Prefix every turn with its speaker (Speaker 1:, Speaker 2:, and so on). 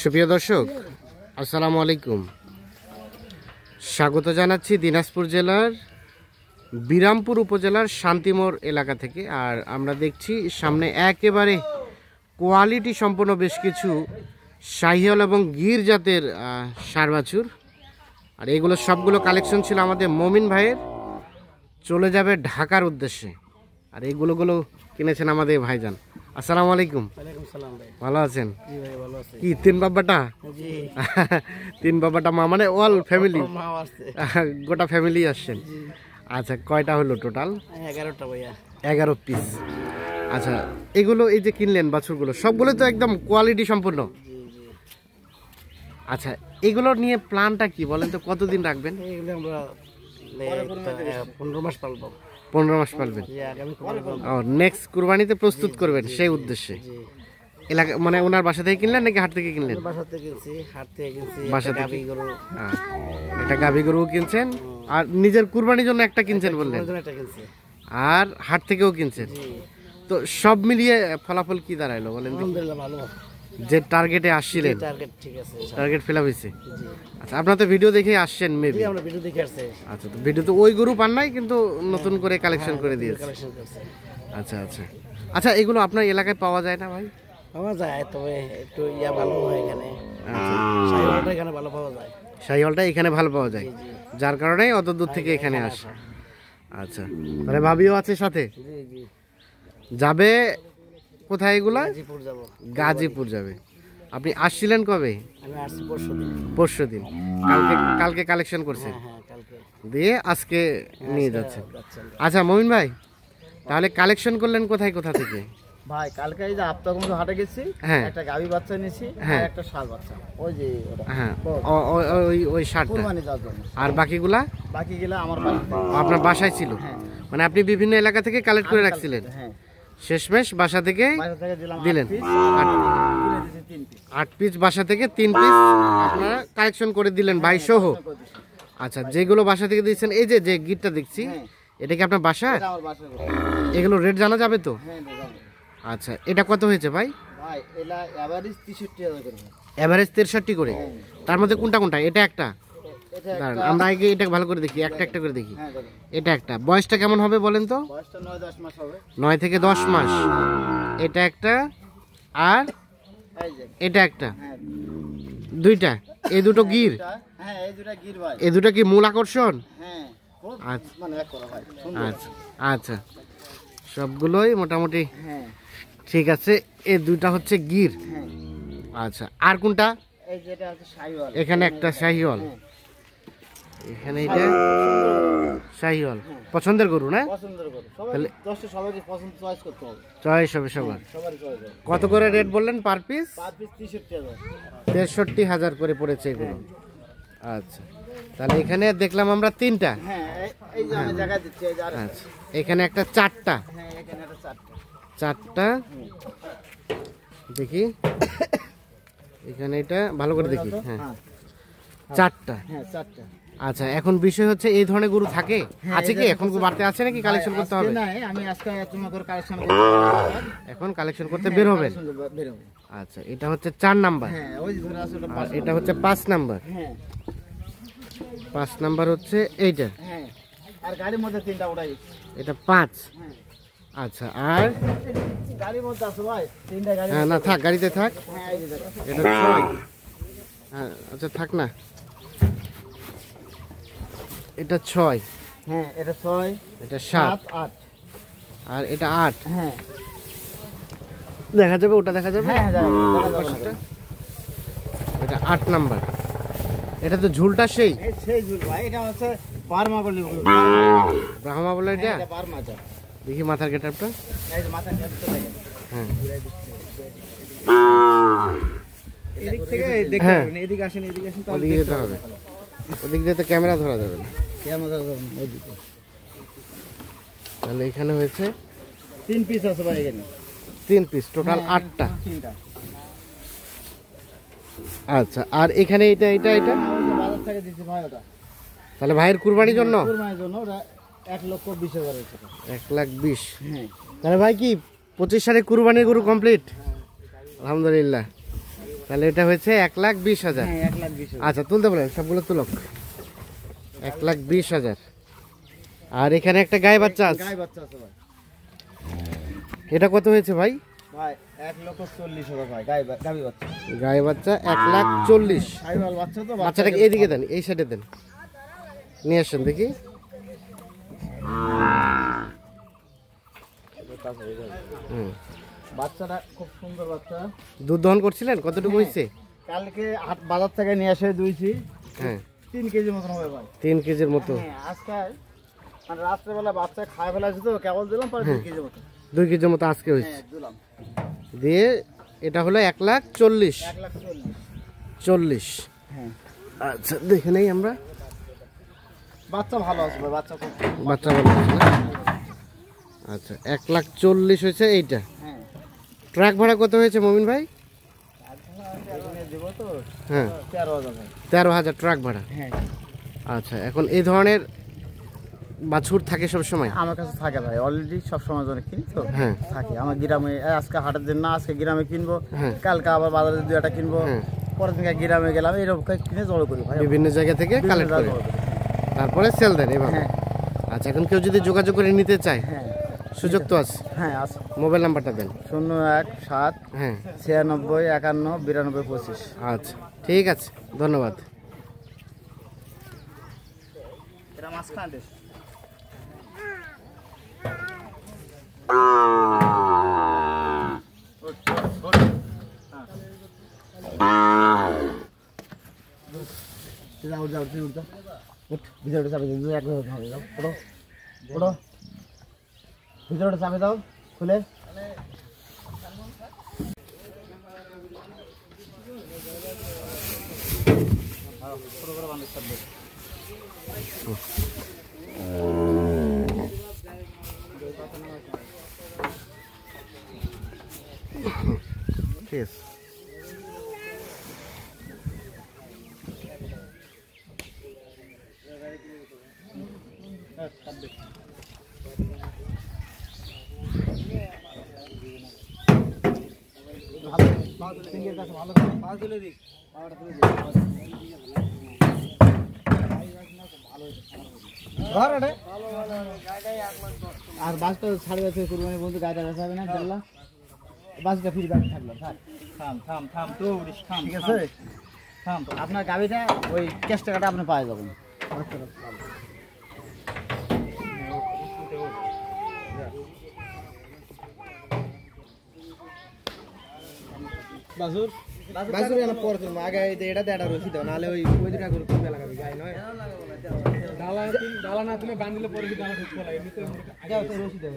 Speaker 1: সুপ্রিয় দর্শক, আসসালামু আলাইকুম। স্বাগত জানাচ্ছি দিনাজপুর জেলার বিরামপুর উপজেলার শান্তিমোড় এলাকা থেকে। আর আমরা দেখছি সামনে একেবারে কোয়ালিটি সম্পন্ন বেশ কিছু শাহিওয়াল এবং গির জাতের ষাঁড় বাছুর। আর এগুলো সবগুলো কালেকশন ছিল আমাদের মমিন ভাইয়ের, চলে যাবে ঢাকার উদ্দেশ্যে। আর এইগুলো কিনেছেন আমাদের ভাইজান। আসসালামু আলাইকুম। ভালো আছেন? কি তিন বাবাটা? তিন বাবাটা মা মানে অল ফ্যামিলি, গোটা ফ্যামিলি আসছেন? আচ্ছা, কয়টা হলো টোটাল?
Speaker 2: 11টা ভাইয়া।
Speaker 1: 11 পিস। আচ্ছা, এগুলো এই যে কিনলেন বাছুরগুলো সবগুলো তো একদম কোয়ালিটি সম্পূর্ণ। আচ্ছা, এগুলো নিয়ে প্ল্যানটা কি বলেন তো, কতদিন রাখবেন?
Speaker 2: এগুলো আমরা 15 মাস পালবো।
Speaker 1: 15 মাস পালবেন? নেক্সট কুরবানিতে প্রস্তুত করবেন সেই উদ্দেশ্যে। এলাকা মানে ওনার বাসা থেকে কিনলেন নাকি হাট থেকে কিনলেন?
Speaker 2: বাসা থেকে কিনছি, হাট থেকে কিনছি।
Speaker 1: বাসা থেকে
Speaker 2: গাভী গরু,
Speaker 1: একটা গাভী গরু কিনছেন, আর নিজের কুরবানির জন্য একটা কিনছেন বললেন, আর হাট থেকেও কিনছেন। তো সব মিলিয়ে ফলাফল কি দাঁড়াইলো বলেন?
Speaker 2: আলহামদুলিল্লাহ ভালো।
Speaker 1: যে টার্গেটে আসছিলেন,
Speaker 2: টার্গেট ঠিক আছে,
Speaker 1: টার্গেট ফিল আপ হয়েছে। আচ্ছা, আপনারা তো ভিডিও দেখে আসছেন মেবি?
Speaker 2: আমরা ভিডিও দেখে আসছে।
Speaker 1: আচ্ছা, তো ভিডিও তো ওই গরু পান নাই, কিন্তু নতুন করে কালেকশন করে দিয়েছে। আচ্ছা আচ্ছা আচ্ছা, এগুলো আপনার এলাকায় পাওয়া যায় না ভাই?
Speaker 2: পাওয়া যায়, তবে একটু ভালো হয় এখানে। শাহিওয়ালটা এখানে ভালো পাওয়া যায়।
Speaker 1: শাহিওয়ালটা এখানে ভালো পাওয়া যায়, যার কারণে অত দূর থেকে এখানে আসে। আচ্ছা, মানে ভাবিও আছে সাথে? যাবে কোথায় এগুলা?
Speaker 2: গাজীপুর যাব।
Speaker 1: গাজীপুর যাবে। আপনি আসছিলেন কবে?
Speaker 2: আমি আসছি পরশু দিন।
Speaker 1: কালকে কালেকশন করছেন?
Speaker 2: হ্যাঁ, কালকে
Speaker 1: দিয়ে আজকে নিয়ে যাচ্ছেন। আচ্ছা মমিন ভাই, তাহলে কালেকশন করলেন কোথা থেকে?
Speaker 2: ভাই কালকে এই যে আপতাগঞ্জ হাটে গেছি, একটা গাভী বাচ্চা নিয়েছি আর একটা ষাঁড় বাচ্চা। ওই যে ওটা,
Speaker 1: হ্যাঁ, ওই ষাঁড়টা।
Speaker 2: কুরবানি দেওয়ার জন্য।
Speaker 1: আর বাকিগুলা
Speaker 2: আমার বাসায়।
Speaker 1: আপনার বাসায় ছিল? মানে আপনি বিভিন্ন এলাকা থেকে কালেক্ট করে রাখছিলেন?
Speaker 2: হ্যাঁ,
Speaker 1: শেষমেশ বাসা থেকে দিলেন 8 পিস, বাসা থেকে 3 পিস আপনারা কালেকশন করে দিলেন ভাই সহ। আচ্ছা, যেগুলো বাসা থেকে দিয়েছেন, এই যে গিটটা দেখছি, এটা কি আপনার বাসা? এগুলো রেট জানা যাবে তো? আচ্ছা, এটা কত হয়েছে ভাই? এভারেজ 63 করে। তার মধ্যে কোনটা? এটা একটা, আমরা আগে এটা ভালো করে দেখি, একটা করে দেখি। এটা একটা, বয়সটা কেমন হবে বলেন তো? 9 থেকে 10 মাস। এটা একটা, আর এটা একটা, দুইটা। এই দুটো গির? এই দুটো কি মূল আকর্ষণ? আচ্ছা আচ্ছা, সবগুলোই মোটামুটি ঠিক আছে। এই দুইটা হচ্ছে গির। আচ্ছা, আর কোনটা? এখানে একটা শাহিওয়াল, এখানে এটা শাহিওয়াল। পছন্দের গরু না? তাহলে চয়েস হবে সবার। কত করে রেট বললেন পার পিস? 63,000 করে পড়েছে এগুলো। আচ্ছা, তাহলে এখানে দেখলাম আমরা 3টা। আচ্ছা, এখানে একটা 4টা। দেখি এখানে, এটা ভালো করে দেখি। হ্যাঁ, 4টা। আচ্ছা, এখন বিষয় হচ্ছে এই ধরনের গরু থাকে আছে কি এখন? বাড়তে আছে নাকি কালেকশন করতে হবে? এখন কালেকশন করতে বের হবেন? আচ্ছা, এটা হচ্ছে 4 নাম্বার, আর এটা হচ্ছে 5 নাম্বার। 5 নাম্বার হচ্ছে এইটা,
Speaker 2: আর গাড়ির মধ্যে 3টা উঠাই।
Speaker 1: এটা 5। আচ্ছা, আর
Speaker 2: গাড়ির মধ্যে আছে ভাই 3টা গাড়ি।
Speaker 1: হ্যাঁ, না থাক, গাড়িতে থাক। এটা 6। হ্যাঁ, আচ্ছা থাক না, এটা 6।
Speaker 2: হ্যাঁ, এটা 6,
Speaker 1: এটা 7,
Speaker 2: 8,
Speaker 1: আর এটা 8।
Speaker 2: হ্যাঁ,
Speaker 1: দেখা যাবে, ওটা দেখা যাবে।
Speaker 2: হ্যাঁ,
Speaker 1: এটা 8 নাম্বার। এটা তো ঝুলটা সেই
Speaker 2: ঝুল ভাই। এটা হচ্ছে বার্মা বলে,
Speaker 1: ব্রাহ্মা বলে এটা।
Speaker 2: এটা বার্মা।
Speaker 1: দেখি মাথার গেটআপটা।
Speaker 2: এই যে মাথার গেটআপটা দেখেন।
Speaker 1: হ্যাঁ,
Speaker 2: এদিক থেকে দেখতে হবে, এদিকে আসেন।
Speaker 1: ওদিকে যেতে হবে, ওদিক দিয়ে তো ক্যামেরা ধরা যাবে না। তাহলে এখানে হয়েছে
Speaker 2: 3 পিস আছে ভাই। এখানে
Speaker 1: 3 পিস, টোটাল 8টা। আচ্ছা, আর এখানে এটা
Speaker 2: বাজার থেকে দিচ্ছি ভাই ওটা।
Speaker 1: তাহলে ভাইয়ের কুরবানির জন্য?
Speaker 2: কুরবানির জন্য ওটা 1,20,000 টাকা।
Speaker 1: 1,20,000।
Speaker 2: হ্যাঁ,
Speaker 1: তাহলে ভাই কি 25 সালে কুরবানির গরু কমপ্লিট? আলহামদুলিল্লাহ। তাহলে এটা হয়েছে 1,20,000।
Speaker 2: হ্যাঁ 1,20,000।
Speaker 1: আচ্ছা তুলতে বলেন, সবগুলো তুলক। 1,20,000। আর এখানে একটা গায়ে বাচ্চা আছে।
Speaker 2: গাই বাচ্চা আছে ভাই।
Speaker 1: এটা কত হয়েছে ভাই?
Speaker 2: ভাই 1,40,000 ভাই গাবি বাচ্চা।
Speaker 1: গায়ে বাচ্চা 1,40,000।
Speaker 2: সাইওয়াল বাচ্চা তো।
Speaker 1: বাচ্চাটাকে এদিকে দেন, এই সাইডে দেন, নিয়ে আসেন দেখি।
Speaker 2: বাচ্চাটা খুব সুন্দর বাচ্চা।
Speaker 1: দুধ দহন করছিলেন, কতটুকু হয়েছে?
Speaker 2: কালকে বাজার থেকে নিয়ে এসে দুইছি।
Speaker 1: হ্যাঁ
Speaker 2: 3 কেজি মতন হবে ভাই।
Speaker 1: 3 কেজির মতো।
Speaker 2: হ্যাঁ আজকে মানে রাত্রেবেলা বাচ্চা খায় ফেলাছে তো, কেবল দিলাম পরে 2 কেজি মতো।
Speaker 1: 2 কেজির মতো আজকে হয়েছে।
Speaker 2: হ্যাঁ দিলাম।
Speaker 1: দিয়ে এটা হলো 1,40,000।
Speaker 2: 1,40,000। হ্যাঁ
Speaker 1: আচ্ছা দেখে নেই আমরা।
Speaker 2: বাচ্চা ভালো আছে ভাই, বাচ্চা খুব
Speaker 1: বাচ্চা ভালো আছে না? আচ্ছা 1,40,000 হয়েছে এইটা।
Speaker 2: হ্যাঁ।
Speaker 1: ট্রাক ভাড়া কত হয়েছে মমিন ভাই?
Speaker 2: দেবো তো।
Speaker 1: হ্যাঁ
Speaker 2: 13,000 ভাই।
Speaker 1: 13,000 ট্রাক ভাড়া।
Speaker 2: হ্যাঁ
Speaker 1: আচ্ছা এখন এই ধরনের বাছুর থাকে সব সময়?
Speaker 2: আমার কাছে থাকে ভাই, অলরেডি সব সময় জন্য কিনি তো।
Speaker 1: হ্যাঁ
Speaker 2: থাকে আমার গ্রামে। আজকে হাটের দিন না, আজকে গ্রামে কিনবো,
Speaker 1: হ্যাঁ।
Speaker 2: কালকে আবার বাজারে 2-1টা কিনবো,
Speaker 1: হ্যাঁ।
Speaker 2: পরের দিন গ্রামে গেলাম, এরকম কিনে জড়ো করি ভাই।
Speaker 1: বিভিন্ন জায়গা থেকে কালেক্ট করে তারপরে সেল দেন এভাবে?
Speaker 2: হ্যাঁ
Speaker 1: আচ্ছা এখন কেউ যদি যোগাযোগ করে নিতে চায়,
Speaker 2: হ্যাঁ
Speaker 1: সুযোগ তো আছে?
Speaker 2: হ্যাঁ আছে।
Speaker 1: মোবাইল নাম্বারটা দেন।
Speaker 2: 017
Speaker 1: হ্যাঁ
Speaker 2: 96 51 92 25।
Speaker 1: আচ্ছা ঠিক আছে, ধন্যবাদ।
Speaker 2: এটা মাঝখান দেশ। যাও যাও তুই উঠ যাও, উঠ ভিতরে চাপে দাও, একবার ভাবে যাও, ওঠো ওঠো, ভিতরে চাপে দাও খুলে।
Speaker 1: ঠিক আছে।
Speaker 2: আর বাসটা ছাড়ে গেছে কুরবানি বন্ধু, গাড়িটা বেচা হবে না বললাম, বাসটা ফিরে গাড়ি থাকলো। থাম থাম থাম তো থাম, ঠিক আছে থাম। আপনার গাড়িটা ওই ক্যাশ টাকাটা আপনি পাওয়া যাবেন। বাজুর বাজুর এনে পড়তো আগে এটা দেড়া রসি দাও, নাহলে ওই দুটা করে কমে লাগাবি গায় নয়। ডালা না তুমি বান্দিলে পরে ডালা ঠিক করে এমনিতে যাও তো রসি দাও।